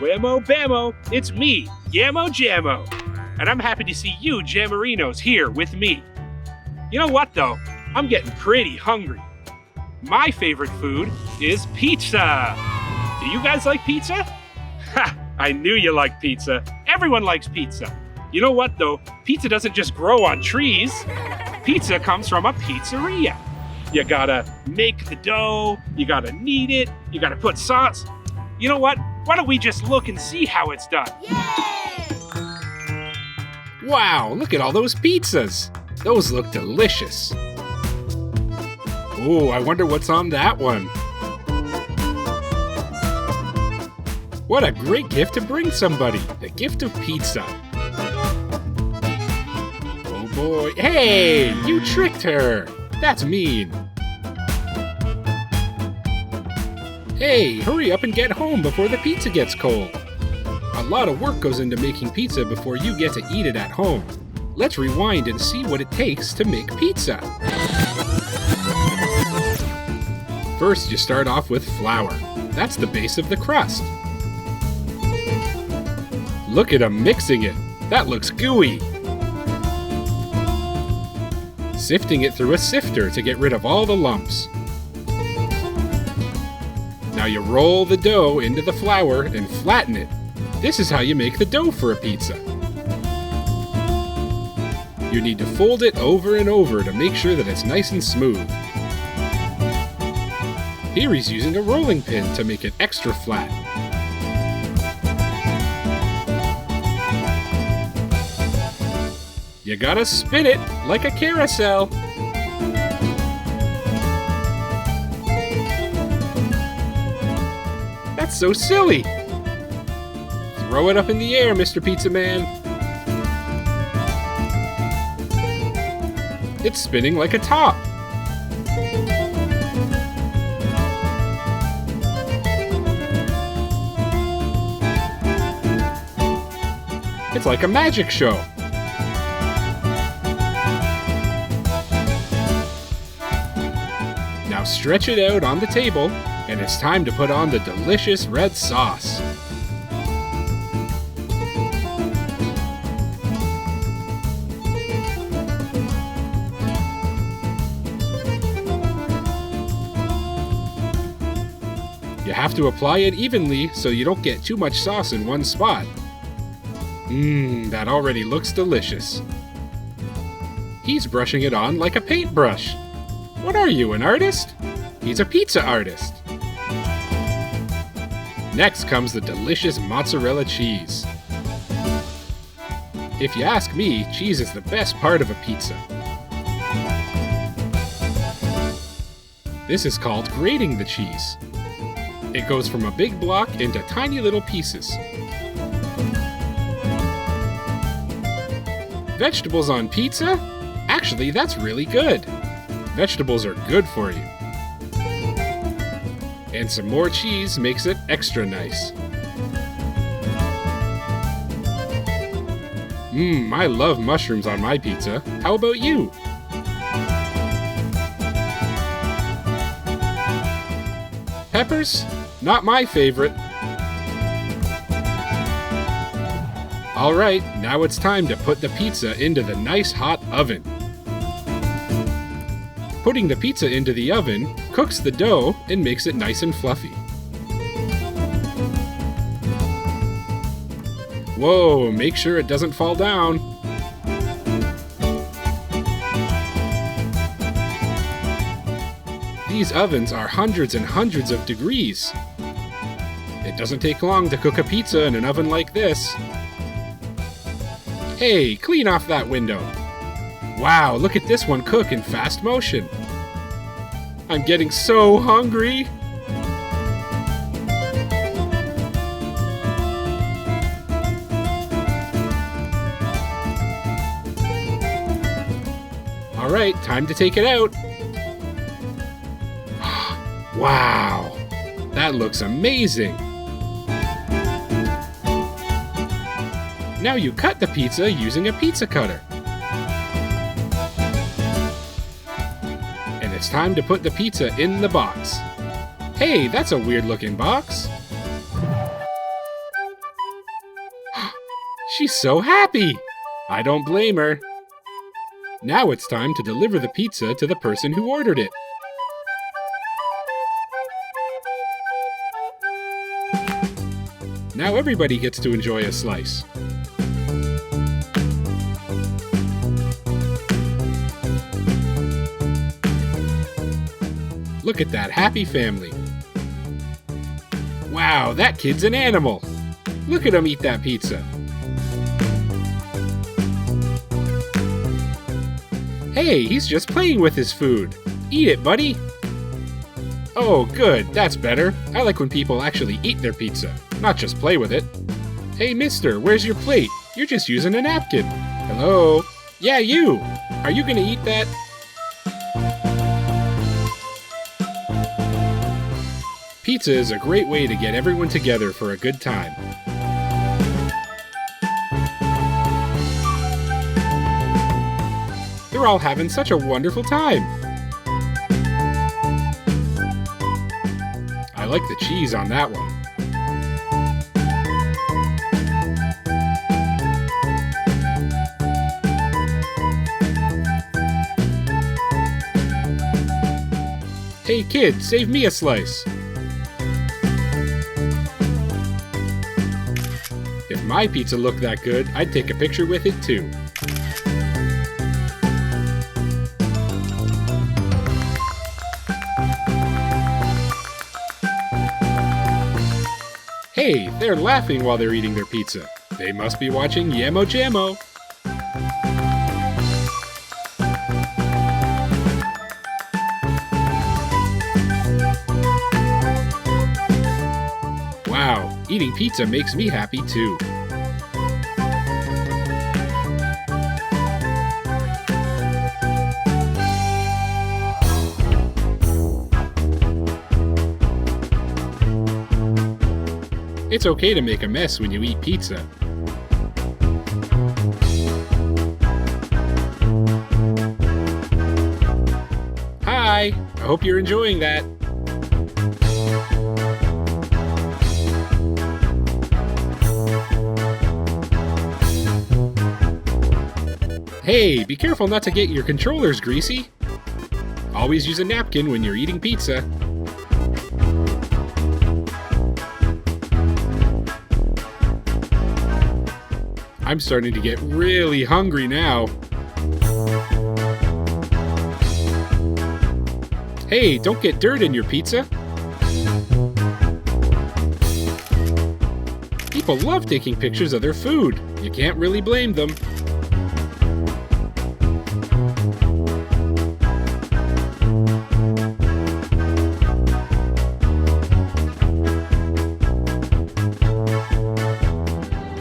Whammo bammo, it's me, Yammo Jammo, and I'm happy to see you Jammerinos here with me. You know what though? I'm getting pretty hungry. My favorite food is pizza. Do you guys like pizza? Ha! I knew you liked pizza. Everyone likes pizza. You know what though? Pizza doesn't just grow on trees. Pizza comes from a pizzeria. You gotta make the dough, you gotta knead it, you gotta put sauce. You know what? Why don't we just look and see how it's done? Yay! Wow, look at all those pizzas. Those look delicious. Oh, I wonder what's on that one. What a great gift to bring somebody. The gift of pizza. Oh boy. Hey, you tricked her. That's mean. Hey, hurry up and get home before the pizza gets cold. A lot of work goes into making pizza before you get to eat it at home. Let's rewind and see what it takes to make pizza. First, you start off with flour. That's the base of the crust. Look at him mixing it. That looks gooey. Sifting it through a sifter to get rid of all the lumps. Now you roll the dough into the flour and flatten it. This is how you make the dough for a pizza. You need to fold it over and over to make sure that it's nice and smooth. Here he's using a rolling pin to make it extra flat. You gotta spin it like a carousel. That's so silly. Throw it up in the air, Mr. Pizza Man. It's spinning like a top. It's like a magic show. Now stretch it out on the table, and it's time to put on the delicious red sauce. You have to apply it evenly so you don't get too much sauce in one spot. That already looks delicious. He's brushing it on like a paintbrush. What are you, an artist? He's a pizza artist. Next comes the delicious mozzarella cheese. If you ask me, cheese is the best part of a pizza. This is called grating the cheese. It goes from a big block into tiny little pieces. Vegetables on pizza? Actually, that's really good. Vegetables are good for you. And some more cheese makes it extra nice. I love mushrooms on my pizza. How about you? Peppers? Not my favorite. Alright, now it's time to put the pizza into the nice hot oven. Putting the pizza into the oven cooks the dough and makes it nice and fluffy. Whoa, make sure it doesn't fall down. These ovens are hundreds and hundreds of degrees. It doesn't take long to cook a pizza in an oven like this. Hey, clean off that window. Wow, look at this one cook in fast motion. I'm getting so hungry. All right, time to take it out. Wow, that looks amazing. Now you cut the pizza using a pizza cutter. And it's time to put the pizza in the box. Hey, that's a weird looking box. She's so happy! I don't blame her. Now it's time to deliver the pizza to the person who ordered it. Now everybody gets to enjoy a slice. Look at that happy family. Wow, that kid's an animal. Look at him eat that pizza. Hey, he's just playing with his food. Eat it, buddy. Oh, good, that's better. I like when people actually eat their pizza, not just play with it. Hey, mister, where's your plate? You're just using a napkin. Hello? Yeah, you. Are you gonna eat that? Pizza is a great way to get everyone together for a good time. They're all having such a wonderful time. I like the cheese on that one. Hey kid, save me a slice. If my pizza looked that good, I'd take a picture with it too. Hey, they're laughing while they're eating their pizza. They must be watching Yammo Jammo. Wow, eating pizza makes me happy too. It's okay to make a mess when you eat pizza. Hi, I hope you're enjoying that. Hey, be careful not to get your controllers greasy. Always use a napkin when you're eating pizza. I'm starting to get really hungry now. Hey, don't get dirt in your pizza. People love taking pictures of their food. You can't really blame them.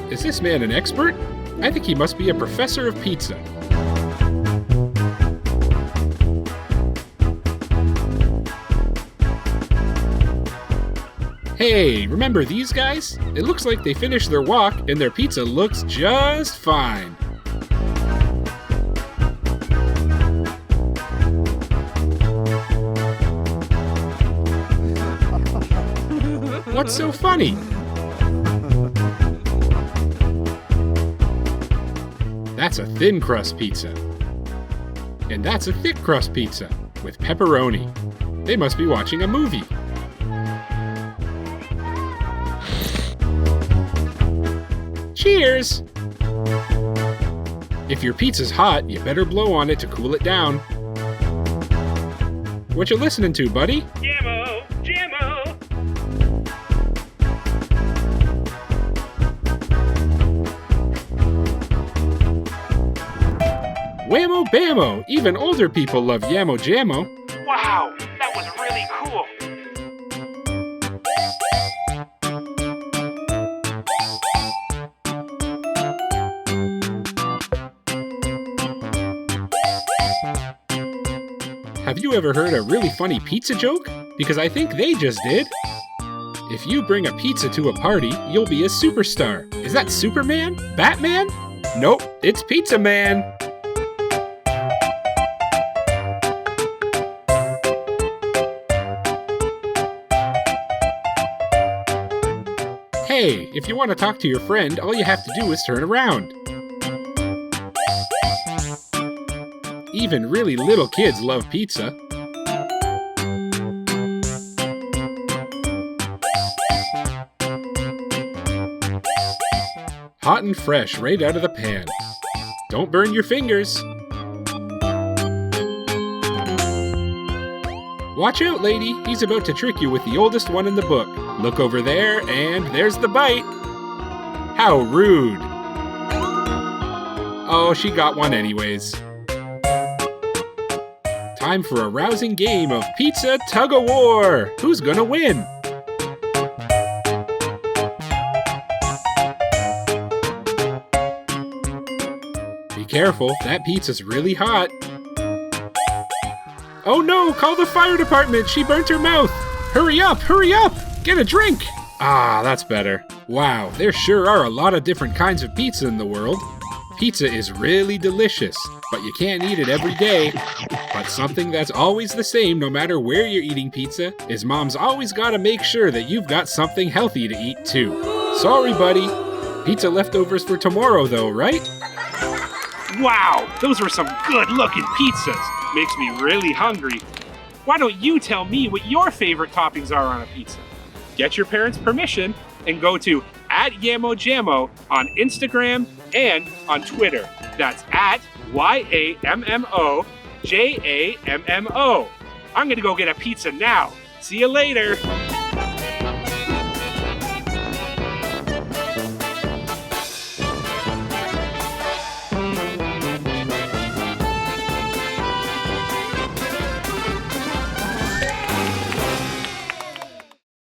Is this man an expert? I think he must be a professor of pizza. Hey, remember these guys? It looks like they finished their walk and their pizza looks just fine. What's so funny? That's a thin crust pizza. And that's a thick crust pizza with pepperoni. They must be watching a movie. Cheers! If your pizza's hot, you better blow on it to cool it down. What you listening to, buddy? Jammo, Jammo. Whammo bammo! Even older people love Yammo Jammo. Wow, that was really cool. Have you ever heard a really funny pizza joke? Because I think they just did. If you bring a pizza to a party, you'll be a superstar. Is that Superman? Batman? Nope, it's Pizza Man. Hey, if you want to talk to your friend, all you have to do is turn around. Even really little kids love pizza. Hot and fresh right out of the pan. Don't burn your fingers. Watch out, lady. He's about to trick you with the oldest one in the book. Look over there, and there's the bite. How rude. Oh, she got one anyways. Time for a rousing game of pizza tug-of-war. Who's gonna win? Be careful, that pizza's really hot. Oh no, call the fire department, she burnt her mouth. Hurry up, get a drink. Ah, that's better. Wow, there sure are a lot of different kinds of pizza in the world. Pizza is really delicious, but you can't eat it every day. But something that's always the same no matter where you're eating pizza is Mom's always gotta make sure that you've got something healthy to eat too. Sorry, buddy. Pizza leftovers for tomorrow though, right? Wow, those were some good-looking pizzas. Makes me really hungry. Why don't you tell me what your favorite toppings are on a pizza? Get your parents' permission and go to @YAMMO JAMMO on Instagram and on Twitter. That's @YAMMO JAMMO. I'm gonna go get a pizza now. See you later.